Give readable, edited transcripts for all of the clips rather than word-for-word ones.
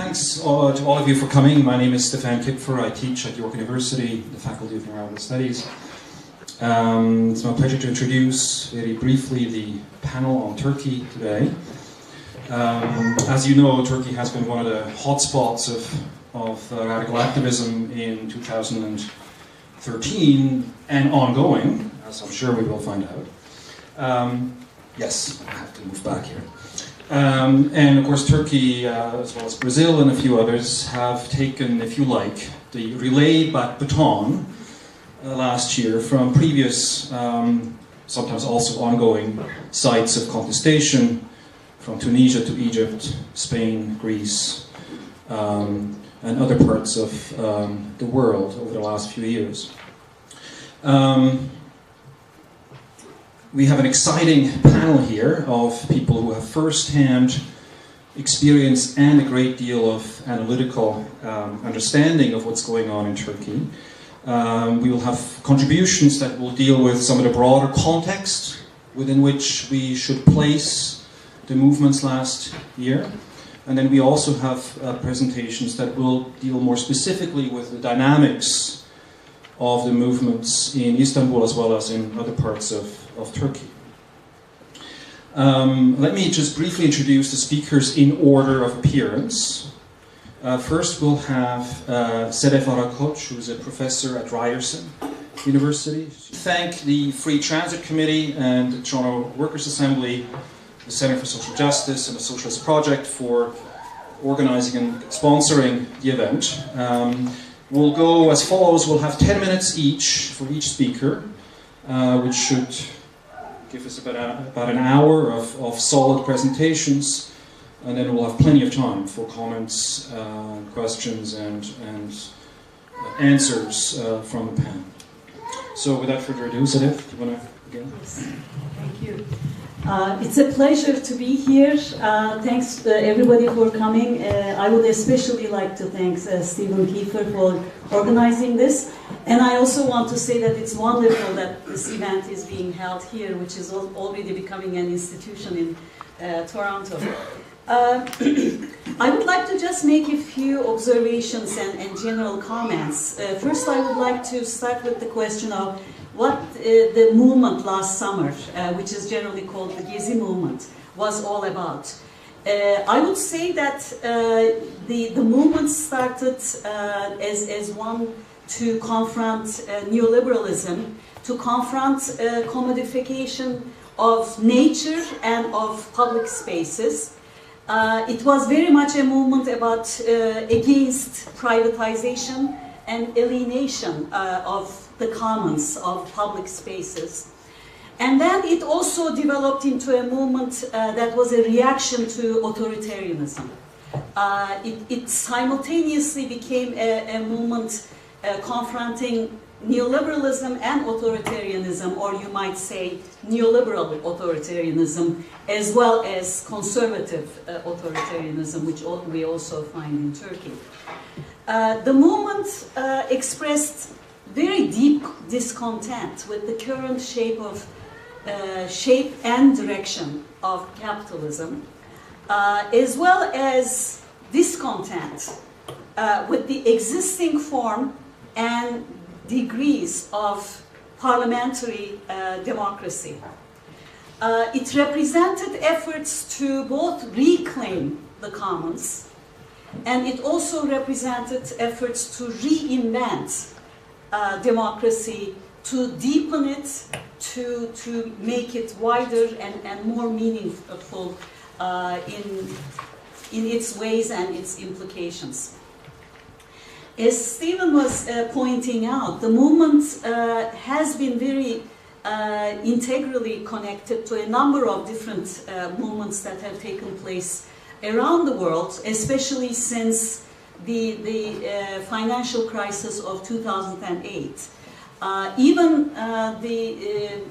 thanks to all of you for coming. My name is Stefan Kipfer. I teach at York University, the Faculty of Arabic Studies. It's my pleasure to introduce very briefly the panel on Turkey today. As you know, Turkey has been one of the hotspots of radical activism in 2013 and ongoing, as I'm sure we will find out. Yes, I have to move back here. And of course Turkey, as well as Brazil and a few others, have taken, if you like, the relay baton last year from previous, sometimes also ongoing, sites of contestation, from Tunisia to Egypt, Spain, Greece, and other parts of the world over the last few years. We have an exciting panel here of people who have first-hand experience and a great deal of analytical understanding of what's going on in Turkey. We will have contributions that will deal with some of the broader context within which we should place the movements last year. And then we also have presentations that will deal more specifically with the dynamics of the movements in Istanbul as well as in other parts of Turkey. Let me just briefly introduce the speakers in order of appearance. First we'll have Sedef Arat-Koç, who's a professor at Ryerson University. Thank the Free Transit Committee and the Toronto Workers' Assembly, the Center for Social Justice and the Socialist Project for organizing and sponsoring the event. We'll go as follows. We'll have 10 minutes each for each speaker, which should give us about an hour of solid presentations, and then we'll have plenty of time for comments, questions, and answers from the panel. So without further ado, Sedef, do you want to begin? Yes, thank you. It's a pleasure to be here. Thanks to everybody for coming. I would especially like to thank Stephen Kiefer for organizing this. And I also want to say that it's wonderful that this event is being held here, which is already becoming an institution in Toronto. I would like to just make a few observations and general comments. First, I would like to start with the question of what the movement last summer, which is generally called the Gezi movement, was all about. I would say that the movement started as one to confront neoliberalism, to confront commodification of nature and of public spaces. It was very much a movement about against privatization and alienation of the commons, of public spaces. And then it also developed into a movement that was a reaction to authoritarianism. It simultaneously became a movement confronting neoliberalism and authoritarianism, or you might say neoliberal authoritarianism, as well as conservative authoritarianism, which we also find in Turkey. The movement expressed very deep discontent with the current shape and direction of capitalism, as well as discontent with the existing form and degrees of parliamentary democracy. It represented efforts to both reclaim the commons, and it also represented efforts to reinvent democracy, to deepen it, to make it wider and more meaningful in its ways and its implications. As Stephen was pointing out, the movement has been very integrally connected to a number of different movements that have taken place around the world, especially since the financial crisis of 2008. Even The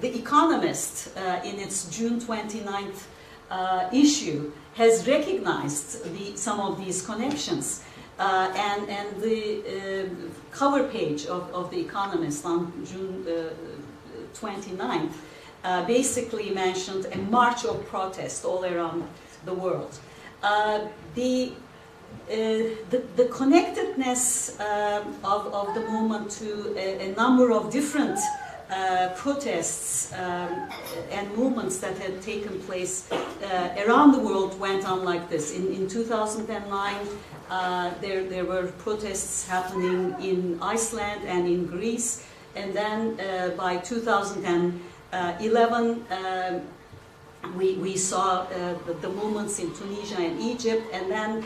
Economist, in its June 29th issue, has recognized some of these connections. And the cover page of The Economist on June 29th basically mentioned a march of protest all around the world. The the connectedness of the movement to a number of different protests and movements that had taken place around the world went on like this. In 2009, there were protests happening in Iceland and in Greece, and then by 2011, we saw the movements in Tunisia and Egypt, and then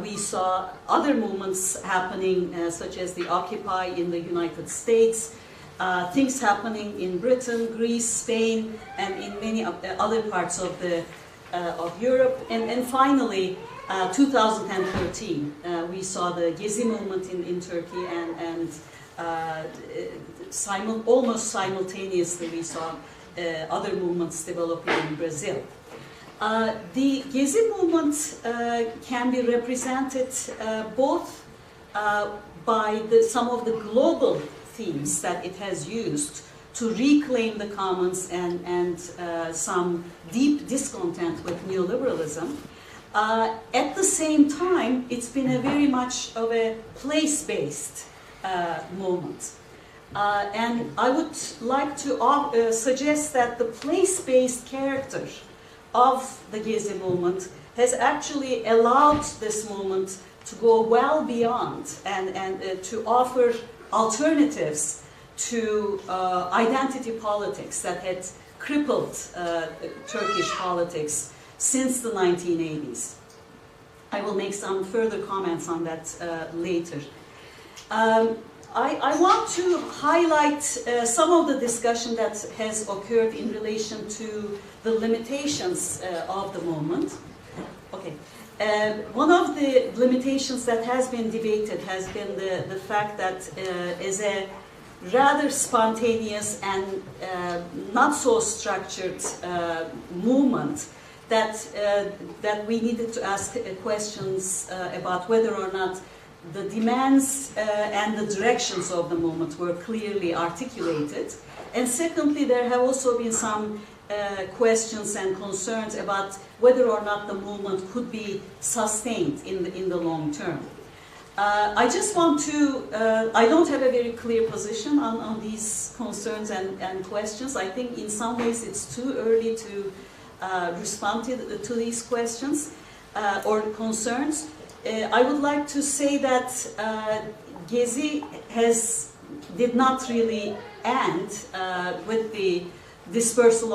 we saw other movements happening, such as the Occupy in the United States, things happening in Britain, Greece, Spain, and in many other parts of Europe. And finally, 2013, we saw the Gezi movement in Turkey, and almost simultaneously we saw other movements developing in Brazil. The Gezi movement can be represented both by some of the global themes that it has used to reclaim the commons and some deep discontent with neoliberalism. At the same time, it's been a very much of a place-based movement. And I would like to suggest that the place-based character of the Gezi movement has actually allowed this movement to go well beyond and to offer alternatives to identity politics that had crippled Turkish politics since the 1980s. I will make some further comments on that later. I want to highlight some of the discussion that has occurred in relation to the limitations of the movement. Okay. One of the limitations that has been debated has been the fact that as a rather spontaneous and not so structured movement, that we needed to ask questions about whether or not the demands and the directions of the movement were clearly articulated. And secondly, there have also been some questions and concerns about whether or not the movement could be sustained in the long term. I just want to, I don't have a very clear position on these concerns and questions. I think in some ways it's too early to respond to these questions or concerns. I would like to say that Gezi did not really end with the dispersal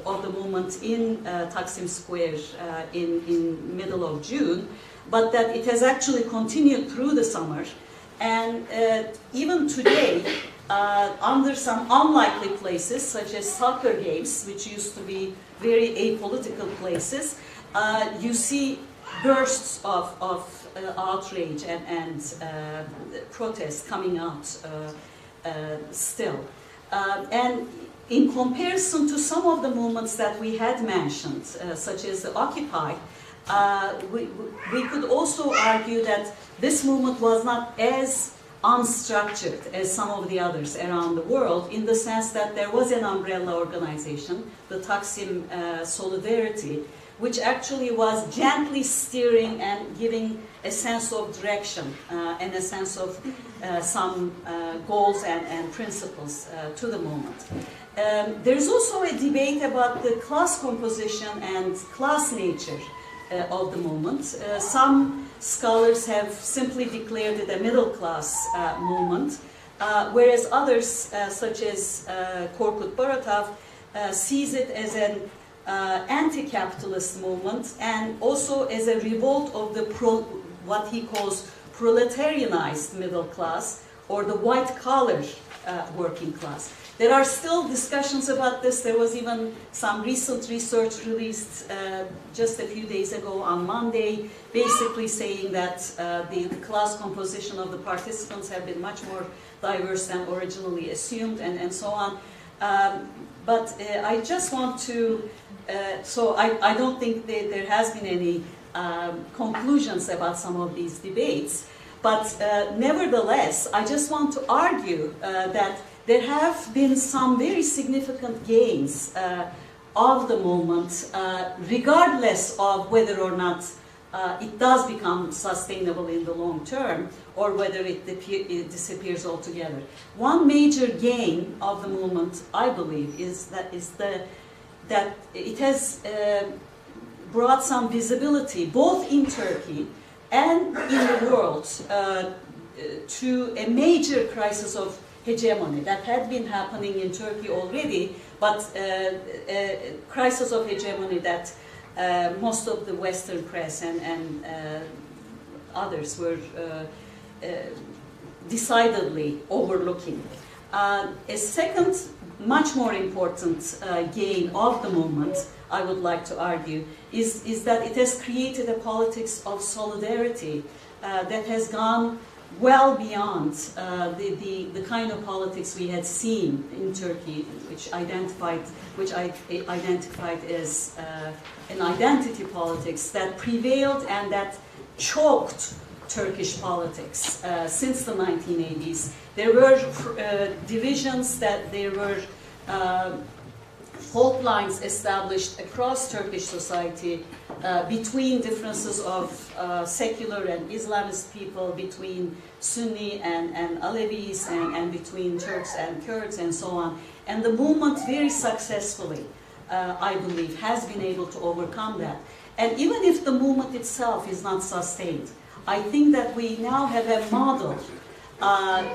of the movement in Taksim Square in middle of June, but that it has actually continued through the summer. And even today, under some unlikely places, such as soccer games, which used to be very apolitical places, you see bursts of outrage and protest coming out still. And in comparison to some of the movements that we had mentioned, such as the Occupy, we could also argue that this movement was not as unstructured as some of the others around the world, in the sense that there was an umbrella organization, the Taksim Solidarity, which actually was gently steering and giving a sense of direction and a sense of some goals and principles to the movement. There's also a debate about the class composition and class nature of the movement. Some scholars have simply declared it a middle-class movement, whereas others, such as Korkut Baratov, sees it as an anti-capitalist movement and also as a revolt of the what he calls proletarianized middle class, or the white-collar working class. There are still discussions about this. There was even some recent research released just a few days ago on Monday, basically saying that the class composition of the participants have been much more diverse than originally assumed, and so on. But I just want to, so I don't think there has been any conclusions about some of these debates, but nevertheless, I just want to argue that there have been some very significant gains of the movement, regardless of whether or not it does become sustainable in the long term, or whether it disappears altogether. One major gain of the movement, I believe, is that it has brought some visibility, both in Turkey and in the world, to a major crisis of hegemony that had been happening in Turkey already, but a crisis of hegemony that most of the Western press and others were decidedly overlooking. A second, much more important gain of the movement, I would like to argue, is that it has created a politics of solidarity that has gone well beyond the kind of politics we had seen in Turkey, which I identified as an identity politics that prevailed and that choked Turkish politics since the 1980s. There were divisions, that there were fault lines established across Turkish society between differences of secular and Islamist people, between Sunni and Alevis, and between Turks and Kurds, and so on. And the movement very successfully, I believe, has been able to overcome that. And even if the movement itself is not sustained, I think that we now have a model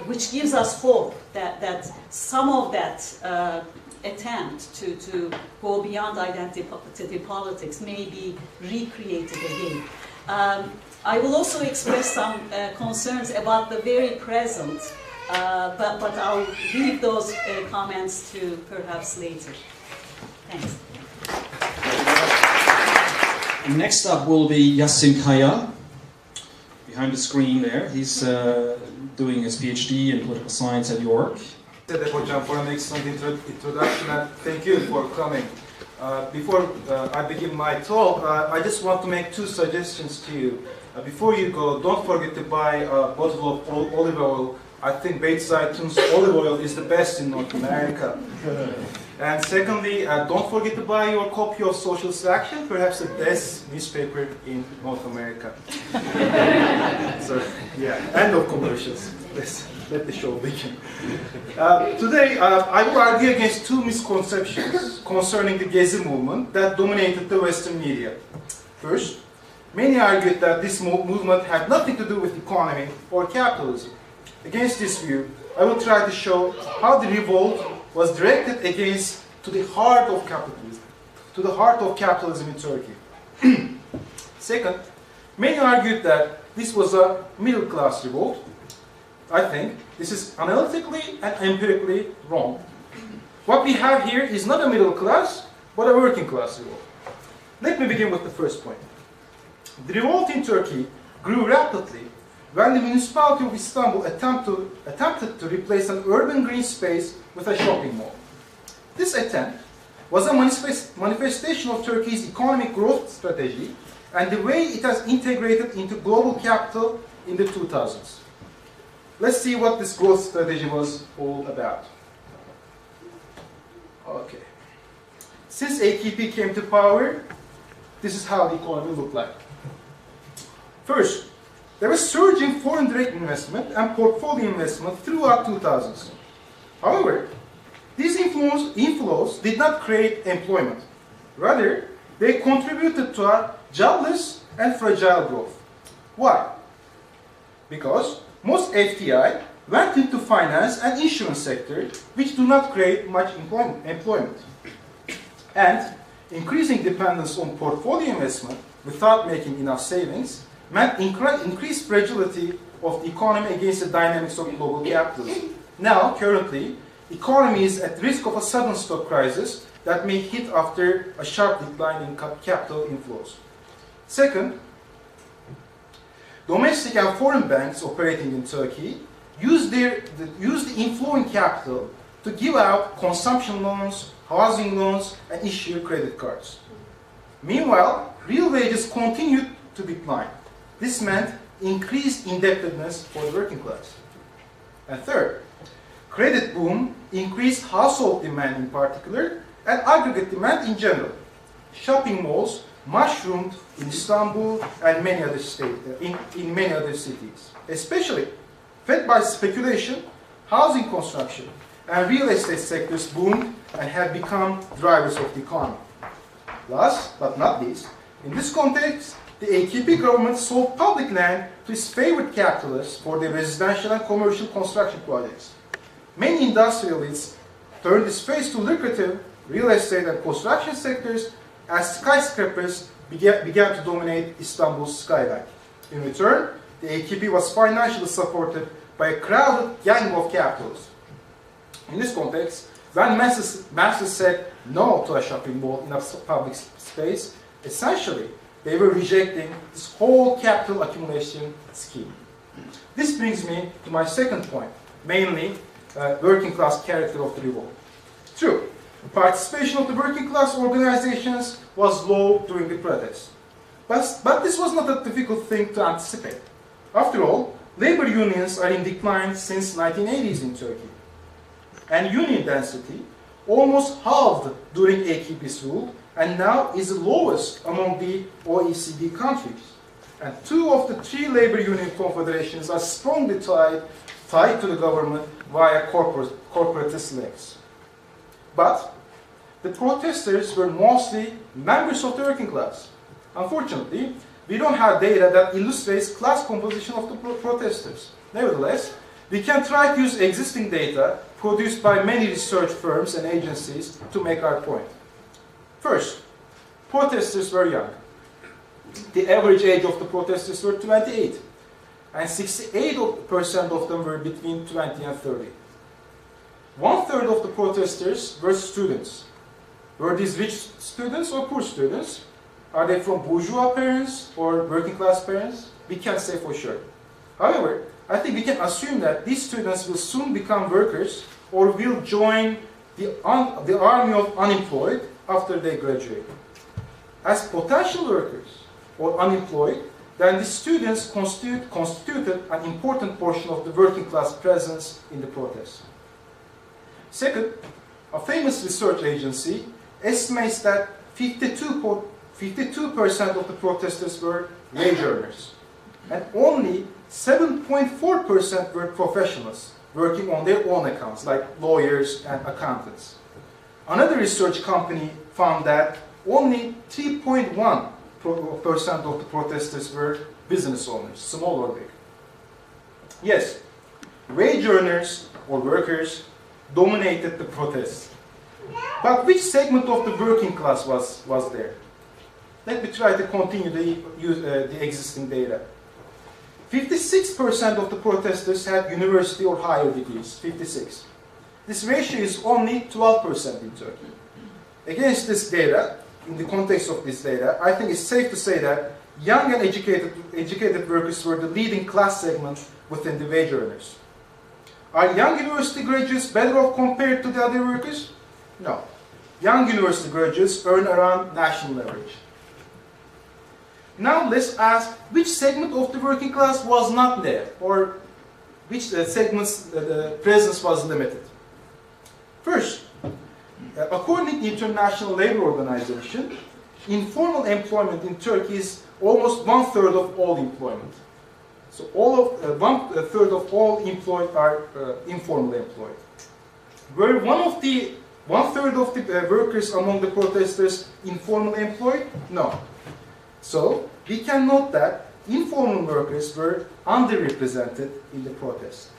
which gives us hope that some of that attempt to go beyond identity politics may be recreated again. I will also express some concerns about the very present, but I'll leave those comments to perhaps later. Thanks. Next up will be Yasin Kaya, behind the screen there. He's doing his PhD in political science at York. Sedef Hocam, for an excellent introduction, and thank you for coming. Before I begin my talk, I just want to make two suggestions to you. Before you go, don't forget to buy a bottle of olive oil. I think Beit Zaytun's olive oil is the best in North America. And secondly, don't forget to buy your copy of Socialist Action, perhaps the best newspaper in North America. So, yeah, end of commercials. Let's let the show begin. Today, I will argue against two misconceptions concerning the Gezi movement that dominated the Western media. First, many argued that this movement had nothing to do with economy or capitalism. Against this view, I will try to show how the revolt was directed to the heart of capitalism in Turkey. Second, many argued that this was a middle-class revolt. I think this is analytically and empirically wrong. What we have here is not a middle class, but a working class revolt. Let me begin with the first point. The revolt in Turkey grew rapidly when the municipality of Istanbul attempted to replace an urban green space with a shopping mall. This attempt was a manifestation of Turkey's economic growth strategy and the way it has integrated into global capital in the 2000s. Let's see what this growth strategy was all about. Okay. Since AKP came to power, this is how the economy looked like. First, there was surging foreign direct investment and portfolio investment throughout 2000s. However, these inflows did not create employment. Rather, they contributed to a jobless and fragile growth. Why? Because most FDI went into finance and insurance sector, which do not create much employment. And increasing dependence on portfolio investment without making enough savings meant increased fragility of the economy against the dynamics of global capitalism. Now, currently, economy is at risk of a sudden stock crisis that may hit after a sharp decline in capital inflows. Second, domestic and foreign banks operating in Turkey use the inflowing capital to give out consumption loans, housing loans, and issue credit cards. Meanwhile, real wages continued to decline. This meant increased indebtedness for the working class. And third, credit boom increased household demand in particular and aggregate demand in general. Shopping malls mushroomed in Istanbul and many other in many other cities, especially fed by speculation, housing construction, and real estate sectors boomed and have become drivers of the economy. Last but not least, in this context, the AKP government sold public land to its favorite capitalists for their residential and commercial construction projects. Many industrialists turned this face to lucrative real estate and construction sectors as skyscrapers began to dominate Istanbul's skyline. In return, the AKP was financially supported by a crowded gang of capitalists. In this context, when masses said no to a shopping mall in a public space, essentially they were rejecting this whole capital accumulation scheme. This brings me to my second point, mainly working class character of the revolt. True, participation of the working class organizations was low during the protests. But this was not a difficult thing to anticipate. After all, labor unions are in decline since 1980s in Turkey. And union density almost halved during AKP's rule and now is the lowest among the OECD countries. And 2 of the 3 labor union confederations are strongly tied to the government via corporatist links. But the protesters were mostly members of the working class. Unfortunately, we don't have data that illustrates class composition of the protesters. Nevertheless, we can try to use existing data produced by many research firms and agencies to make our point. First, protesters were young. The average age of the protesters were 28, and 68% of them were between 20 and 30. 1/3 of the protesters were students. Were these rich students or poor students? Are they from bourgeois parents or working class parents? We can't say for sure. However, I think we can assume that these students will soon become workers or will join the army of unemployed after they graduate. As potential workers or unemployed, then the students constituted an important portion of the working class presence in the protests. Second, a famous research agency estimates that 52% of the protesters were wage earners, and only 7.4% were professionals working on their own accounts, like lawyers and accountants. Another research company found that only 3.1% of the protesters were business owners, small or big. Yes, wage earners or workers dominated the protests. But which segment of the working class was there? Let me try to continue the existing data. 56% of the protesters had university or higher degrees, 56. This ratio is only 12% in Turkey. Against this data, in the context of this data, I think it's safe to say that young and educated workers were the leading class segment within the wage earners. Are young university graduates better off compared to the other workers? No. Young university graduates earn around national average. Now let's ask which segment of the working class was not there, or which segment's presence was limited. First, according to the International Labour Organization, informal employment in Turkey is almost 1/3 of all employment. So 1/3 of all employed are informally employed. Were 1/3 of the workers among the protesters informally employed? No. So we can note that informal workers were underrepresented in the protest.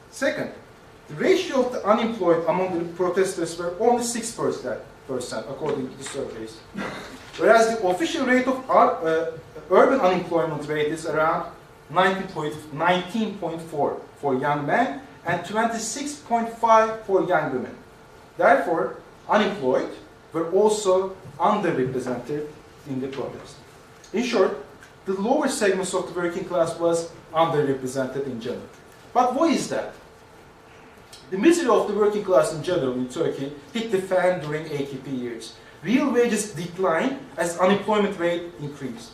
Second, the ratio of the unemployed among the protesters were only 6% according to the surveys. Whereas the official rate of urban unemployment rate is around 19.4 for young men and 26.5 for young women. Therefore, unemployed were also underrepresented in the protest. In short, the lower segments of the working class was underrepresented in general. But why is that? The misery of the working class in general in Turkey hit the fan during AKP years. Real wages declined as unemployment rate increased.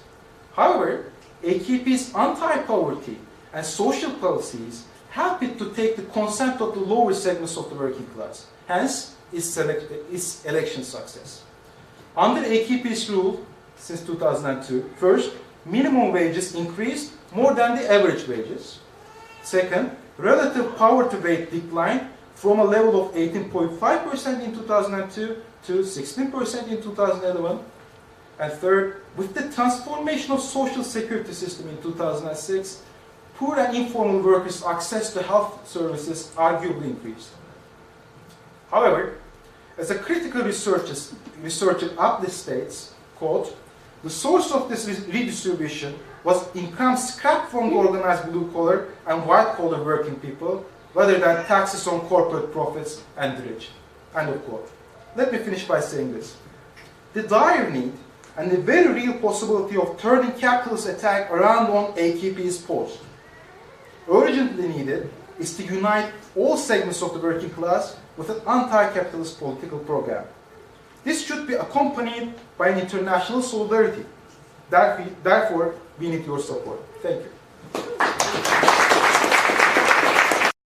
However, AKP's anti-poverty and social policies helped it to take the consent of the lower segments of the working class. Hence, its election success. Under AKP's rule, since 2002. First, minimum wages increased more than the average wages. Second, relative poverty rate declined from a level of 18.5% in 2002 to 16% in 2011. And third, with the transformation of social security system in 2006, poor and informal workers' access to health services arguably increased. However, as a critical researcher aptly states, quote, the source of this redistribution was income scrapped from the organized blue-collar and white-collar working people, rather than taxes on corporate profits and the rich. End of quote. Let me finish by saying this. The dire need and the very real possibility of turning capitalist attack around on AKP's post, urgently needed, is to unite all segments of the working class with an anti-capitalist political program. This should be accompanied by an international solidarity. Therefore, we need your support. Thank you.